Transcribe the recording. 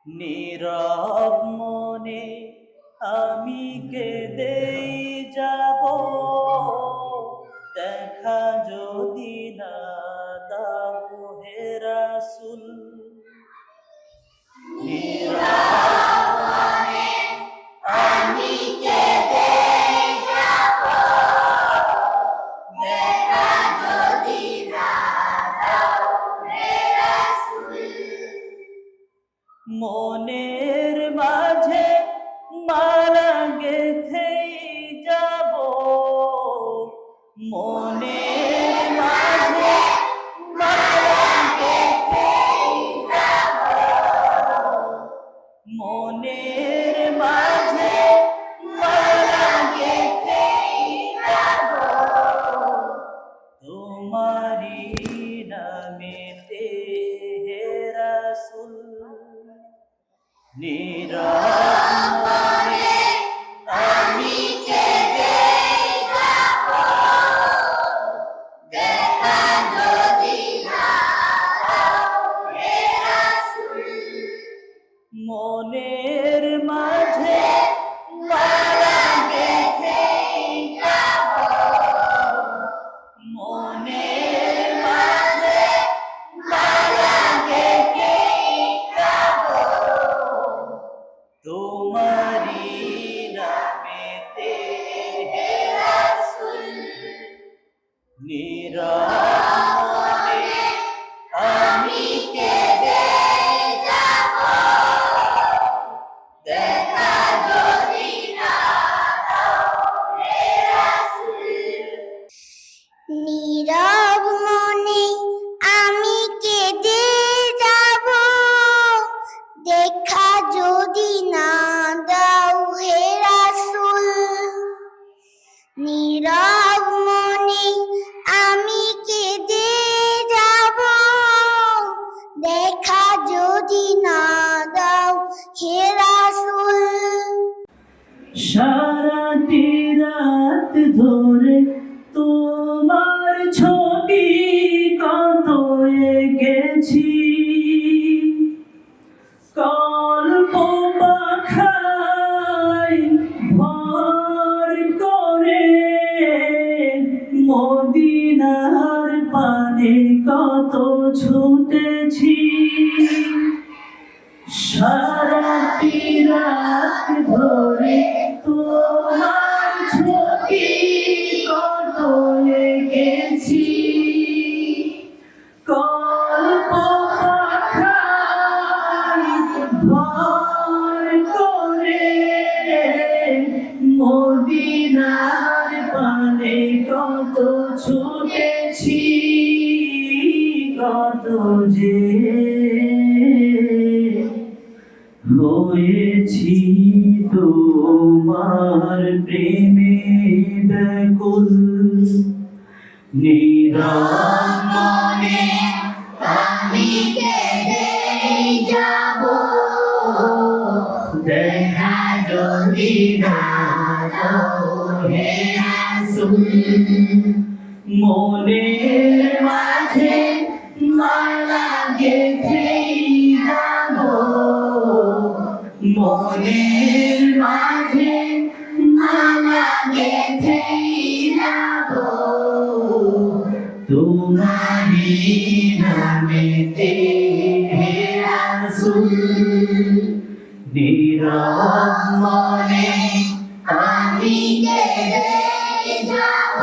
নীরব মনে আমি কেঁদেই যাব, দেখা যদি না দাও হে রাসূল। নীরব মনে আমি কেঁদেই যাব, দেখা যদি না দাও হে রাসূল। মনের মাঝে মালা গেঁথেই যাব, মনের মাঝে মালা গেঁথেই যাব, মনের মাঝে মালা গেঁথেই যাব, তোমারি নামেতে হে রাসূল। নীরব মনে আমি কেঁদেই যাব, দেখা যদি না দাও হে রাসূল। মনের মাঝে মালা গেঁথেই যাব, মনের মাঝে মালা গেঁথেই যাব, তোমারি নামেতে হে রাসূল। নীরব মনে আমি কেঁদেই যাব, দেখা যদি না দাও হে রাসূল। নীরব মনে আমি কেঁদে যাব, দেখা যদি না দাও হে রাসূল। নীরব মনে আমি কেঁদে যাব, দেখা যদি না দাও হে রাসূল। সারাটি রাত ধরে তোমার ছবি কত এঁকেছি, কল্প পাখায় ভর করে মদিনার পানে কত ছুটেছি। সারাটি রাত ধরে তোমার ছবি কত এঁকেছি, কল্প পাখায় ভর করে মদিনার পানে কত ছুটেছি, কত যে হয়েছি তোমার প্রেমে ব্যাকুল। নীরব মনে আমি কেঁদেই যাব, দেখা যদি না দাও হে রাসূল। মনের মাঝে মালা গেঁথেই যাব, মনের মাঝে মালা গেঁথেই যাব, তোমারি নামেতে হে রাসূল। নীরব মনে আমি কেঁদে যাব,